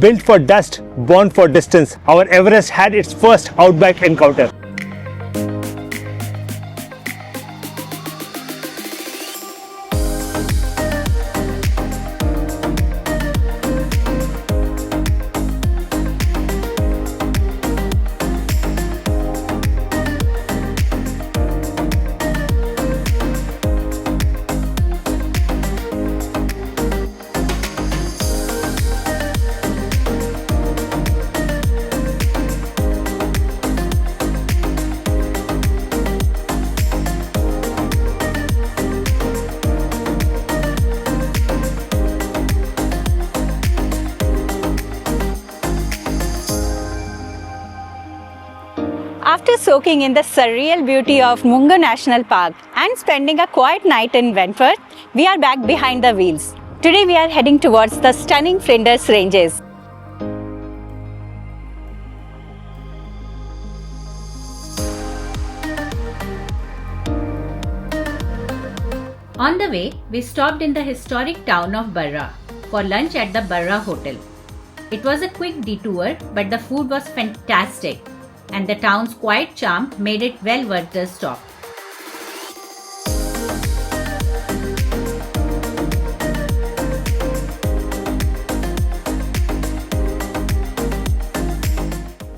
Built for dust, born for distance, our Everest had its first Outback encounter. After soaking in the surreal beauty of Mungo National Park and spending a quiet night in Wentworth, we are back behind the wheels. Today we are heading towards the stunning Flinders Ranges. On the way, we stopped in the historic town of Burra for lunch at the Burra Hotel. It was a quick detour, but the food was fantastic, and the town's quiet charm made it well worth the stop.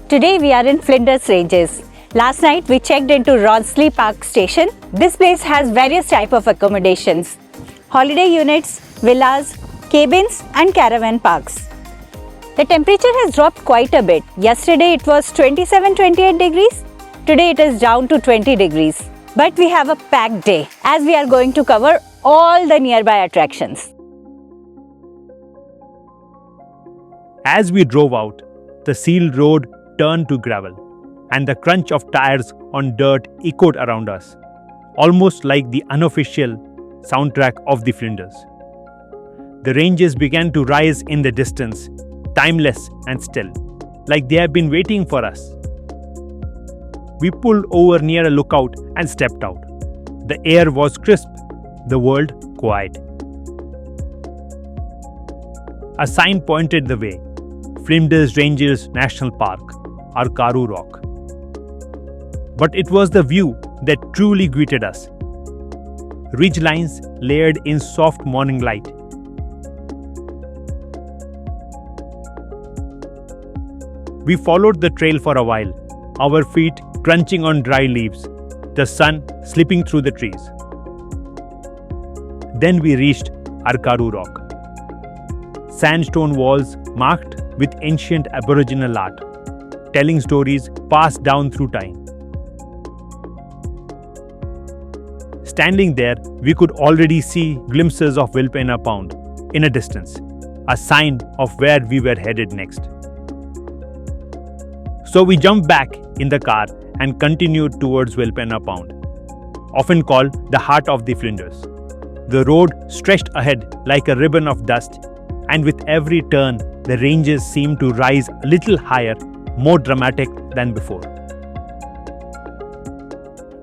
Today we are in Flinders Ranges. Last night we checked into Rawnsley Park Station. This place has various types of accommodations: holiday units, villas, cabins and caravan parks. The temperature has dropped quite a bit. Yesterday it was 27-28 degrees. Today it is down to 20 degrees. But we have a packed day as we are going to cover all the nearby attractions. As we drove out, the sealed road turned to gravel, and the crunch of tires on dirt echoed around us, almost like the unofficial soundtrack of the Flinders. The ranges began to rise in the distance, timeless and still, like they have been waiting for us. We pulled over near a lookout and stepped out. The air was crisp, the world quiet. A sign pointed the way: Flinders Ranges National Park, Karoo Rock. But it was the view that truly greeted us. Ridgelines layered in soft morning light. We followed the trail for a while, our feet crunching on dry leaves, the sun slipping through the trees. Then we reached Karoo Rock. Sandstone walls marked with ancient Aboriginal art, telling stories passed down through time. Standing there, we could already see glimpses of Wilpena Pound in a distance, a sign of where we were headed next. So we jumped back in the car and continued towards Wilpena Pound, often called the heart of the Flinders. The road stretched ahead like a ribbon of dust, and with every turn, the ranges seemed to rise a little higher, more dramatic than before.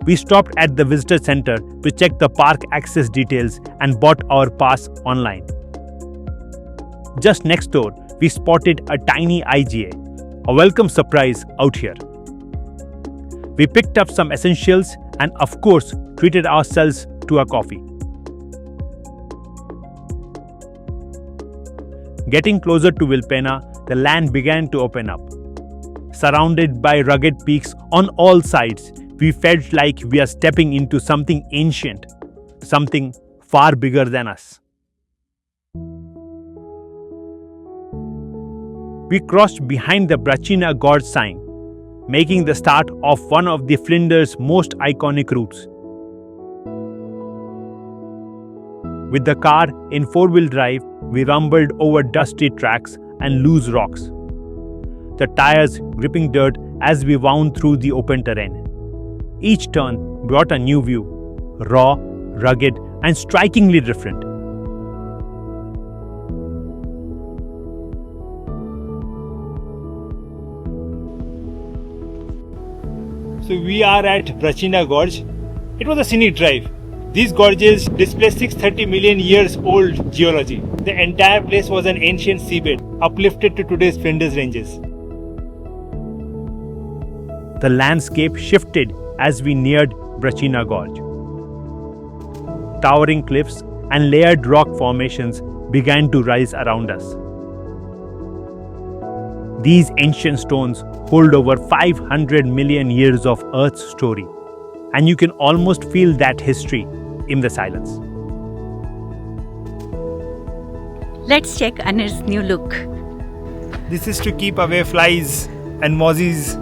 We stopped at the visitor center to check the park access details and bought our pass online. Just next door, we spotted a tiny IGA, a welcome surprise out here. We picked up some essentials and, of course, treated ourselves to a coffee. Getting closer to Wilpena, the land began to open up. Surrounded by rugged peaks on all sides, we felt like we are stepping into something ancient, something far bigger than us. We crossed behind the Brachina Gorge sign, making the start of one of the Flinders' most iconic routes. With the car in four-wheel drive, we rumbled over dusty tracks and loose rocks, the tires gripping dirt as we wound through the open terrain. Each turn brought a new view, raw, rugged, and strikingly different. So we are at Brachina Gorge. It was a scenic drive. These gorges display 630 million years old geology. The entire place was an ancient seabed, uplifted to today's Flinders Ranges. The landscape shifted as we neared Brachina Gorge. Towering cliffs and layered rock formations began to rise around us. These ancient stones hold over 500 million years of Earth's story, and you can almost feel that history in the silence. Let's check Anir's new look. This is to keep away flies and mozzies.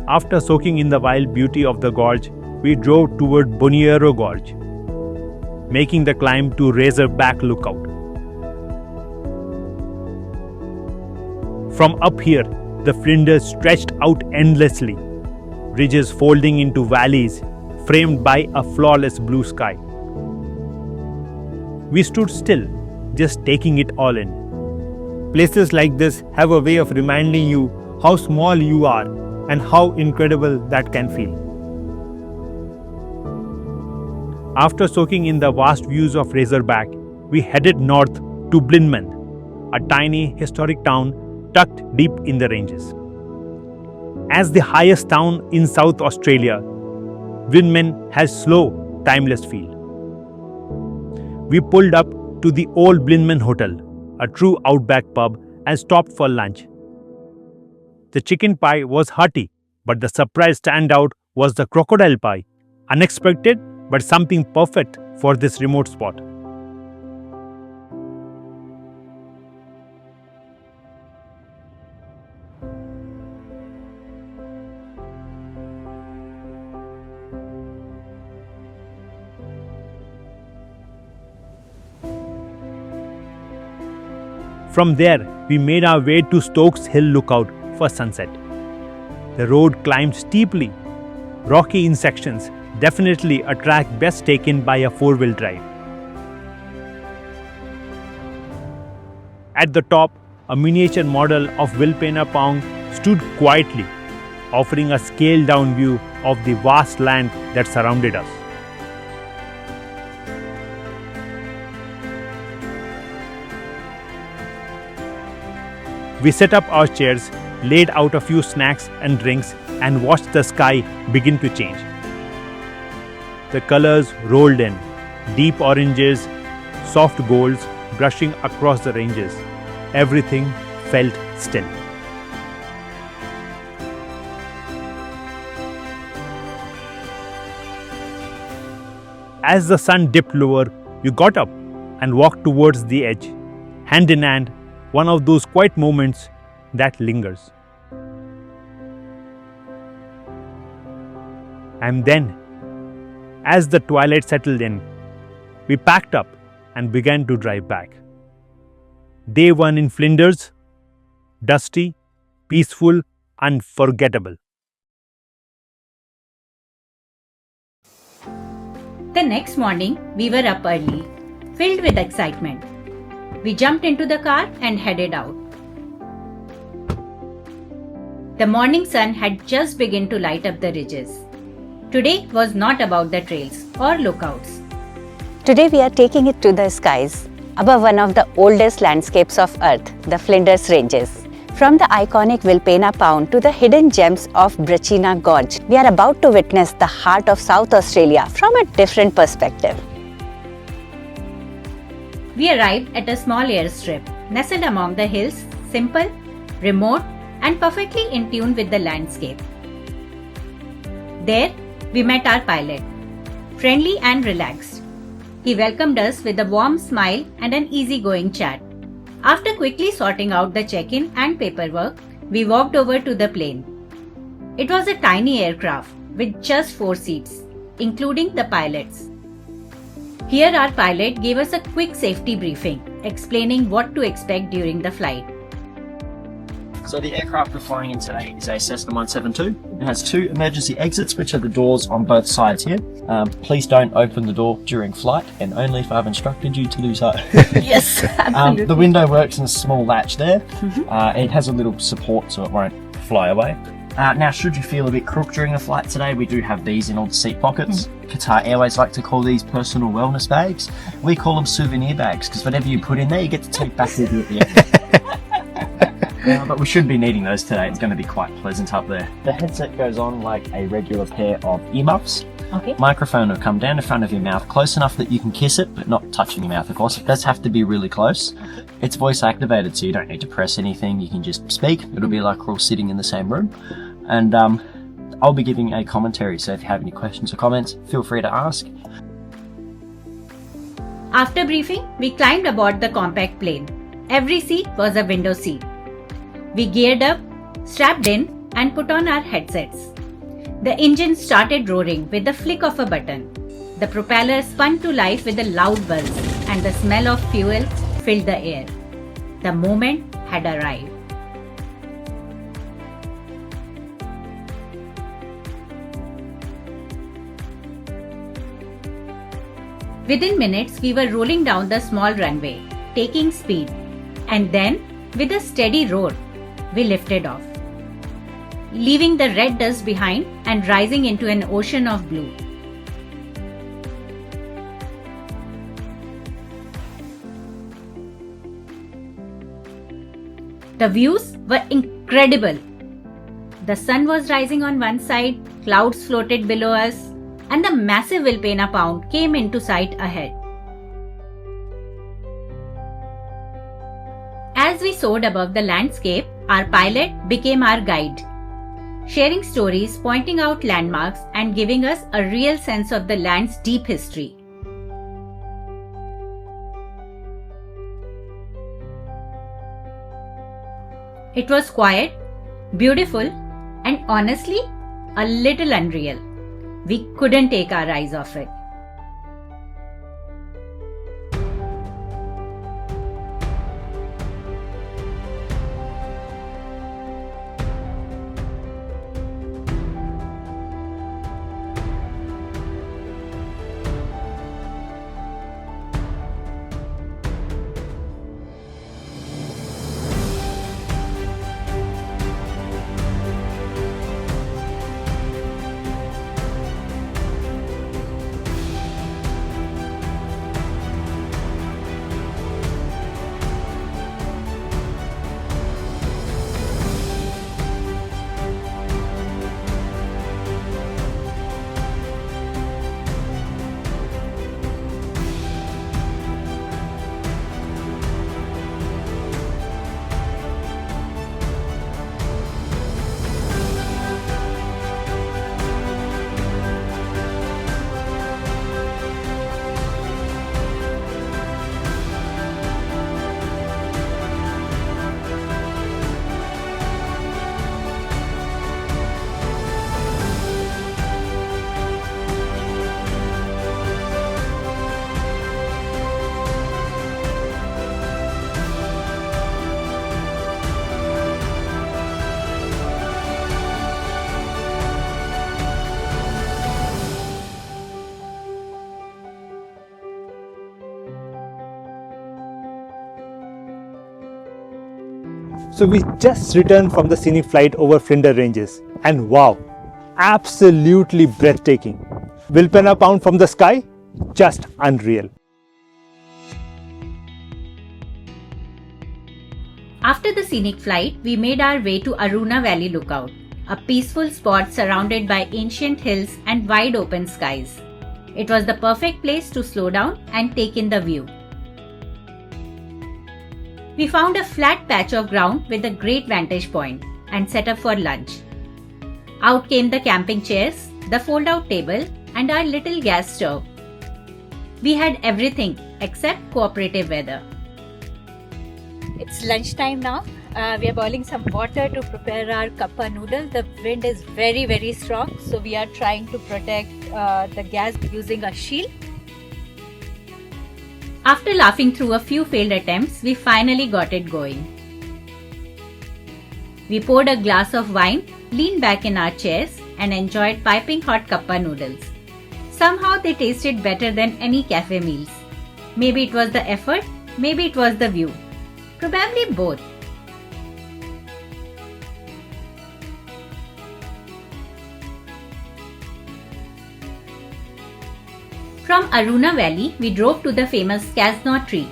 After soaking in the wild beauty of the gorge, we drove toward Bunyeroo Gorge, making the climb to Razorback Lookout. From up here, the Flinders stretched out endlessly, ridges folding into valleys framed by a flawless blue sky. We stood still, just taking it all in. Places like this have a way of reminding you how small you are and how incredible that can feel. After soaking in the vast views of Razorback, we headed north to Blinman, a tiny historic town tucked deep in the ranges. As the highest town in South Australia, Blinman has slow, timeless feel. We pulled up to the old Blinman Hotel, a true Outback pub, and stopped for lunch. The chicken pie was hearty, but the surprise standout was the crocodile pie. Unexpected, but something perfect for this remote spot. From there, we made our way to Stokes Hill Lookout for sunset. The road climbed steeply, rocky in sections, definitely a track best taken by a four-wheel drive. At the top, a miniature model of Wilpena Pound stood quietly, offering a scaled-down view of the vast land that surrounded us. We set up our chairs, laid out a few snacks and drinks, and watched the sky begin to change. The colors rolled in, deep oranges, soft golds brushing across the ranges. Everything felt still. As the sun dipped lower, we got up and walked towards the edge, hand in hand, one of those quiet moments that lingers. And then, as the twilight settled in, we packed up and began to drive back. Day one in Flinders, dusty, peaceful, unforgettable. The next morning, we were up early, filled with excitement. We jumped into the car and headed out. The morning sun had just begun to light up the ridges. Today was not about the trails or lookouts. Today we are taking it to the skies, above one of the oldest landscapes of Earth, the Flinders Ranges. From the iconic Wilpena Pound to the hidden gems of Brachina Gorge, we are about to witness the heart of South Australia from a different perspective. We arrived at a small airstrip, nestled among the hills, simple, remote, and perfectly in tune with the landscape. There, we met our pilot, friendly and relaxed. He welcomed us with a warm smile and an easygoing chat. After quickly sorting out the check-in and paperwork, we walked over to the plane. It was a tiny aircraft with just 4 seats, including the pilot's. Here our pilot gave us a quick safety briefing, explaining what to expect during the flight. So the aircraft we're flying in today is a Cessna 172. It has 2 emergency exits, which are the doors on both sides here. Please don't open the door during flight, and only if I've instructed you to do so. Yes, absolutely. The window works in a small latch there. It has a little support so it won't fly away. Now, should you feel a bit crook during the flight today, we do have these in all the seat pockets. Qatar Airways like to call these personal wellness bags. We call them souvenir bags because whatever you put in there, you get to take back with you at the end. But we shouldn't be needing those today. It's going to be quite pleasant up there. The headset goes on like a regular pair of earmuffs. Okay. Microphone will come down in front of your mouth, close enough that you can kiss it, but not touching your mouth, of course. It does have to be really close. It's voice activated, so you don't need to press anything. You can just speak. It'll be like we're all sitting in the same room. And I'll be giving a commentary, so if you have any questions or comments, feel free to ask. After briefing, we climbed aboard the compact plane. Every seat was a window seat. We geared up, strapped in, and put on our headsets. The engine started roaring with the flick of a button. The propeller spun to life with a loud buzz, and the smell of fuel filled the air. The moment had arrived. Within minutes, we were rolling down the small runway, taking speed, and then, with a steady roar, we lifted off, leaving the red dust behind and rising into an ocean of blue. The views were incredible. The sun was rising on one side, clouds floated below us, and the massive Wilpena Pound came into sight ahead. As we soared above the landscape, our pilot became our guide, sharing stories, pointing out landmarks, and giving us a real sense of the land's deep history. It was quiet, beautiful, and honestly, a little unreal. We couldn't take our eyes off it. So we just returned from the scenic flight over Flinders Ranges, and wow, absolutely breathtaking. Wilpena Pound from the sky, just unreal. After the scenic flight, we made our way to Aroona Valley Lookout, a peaceful spot surrounded by ancient hills and wide open skies. It was the perfect place to slow down and take in the view. We found a flat patch of ground with a great vantage point and set up for lunch. Out came the camping chairs, the fold-out table, and our little gas stove. We had everything except cooperative weather. It's lunchtime now. We are boiling some water to prepare our kappa noodle. The wind is very, very strong, so we are trying to protect the gas using a shield. After laughing through a few failed attempts, we finally got it going. We poured a glass of wine, leaned back in our chairs, and enjoyed piping hot kappa noodles. Somehow they tasted better than any cafe meals. Maybe it was the effort, maybe it was the view. Probably both. From Aroona Valley, we drove to the famous Cazneaux Tree,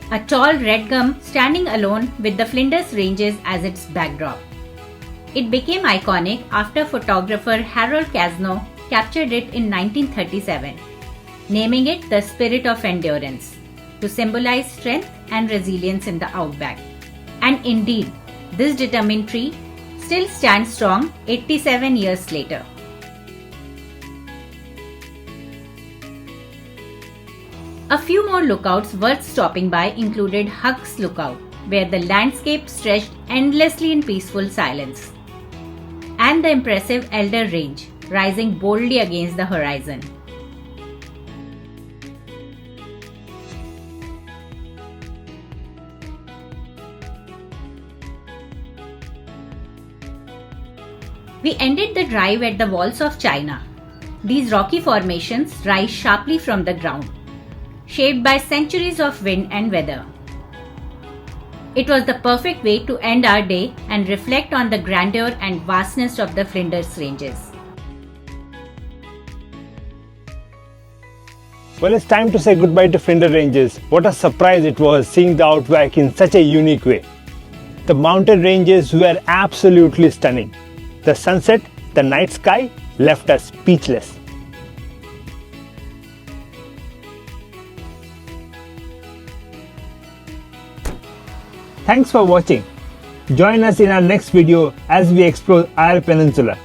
a tall red gum standing alone with the Flinders Ranges as its backdrop. It became iconic after photographer Harold Cazneaux captured it in 1937, naming it the Spirit of Endurance, to symbolize strength and resilience in the Outback. And indeed, this determined tree still stands strong 87 years later. A few more lookouts worth stopping by included Huck's Lookout, where the landscape stretched endlessly in peaceful silence, and the impressive Elder Range, rising boldly against the horizon. We ended the drive at the Walls of China. These rocky formations rise sharply from the ground, shaped by centuries of wind and weather. It was the perfect way to end our day and reflect on the grandeur and vastness of the Flinders Ranges. Well, it's time to say goodbye to Flinders Ranges. What a surprise it was seeing the Outback in such a unique way. The mountain ranges were absolutely stunning. The sunset, the night sky left us speechless. Thanks for watching. Join us in our next video as we explore Eyre Peninsula.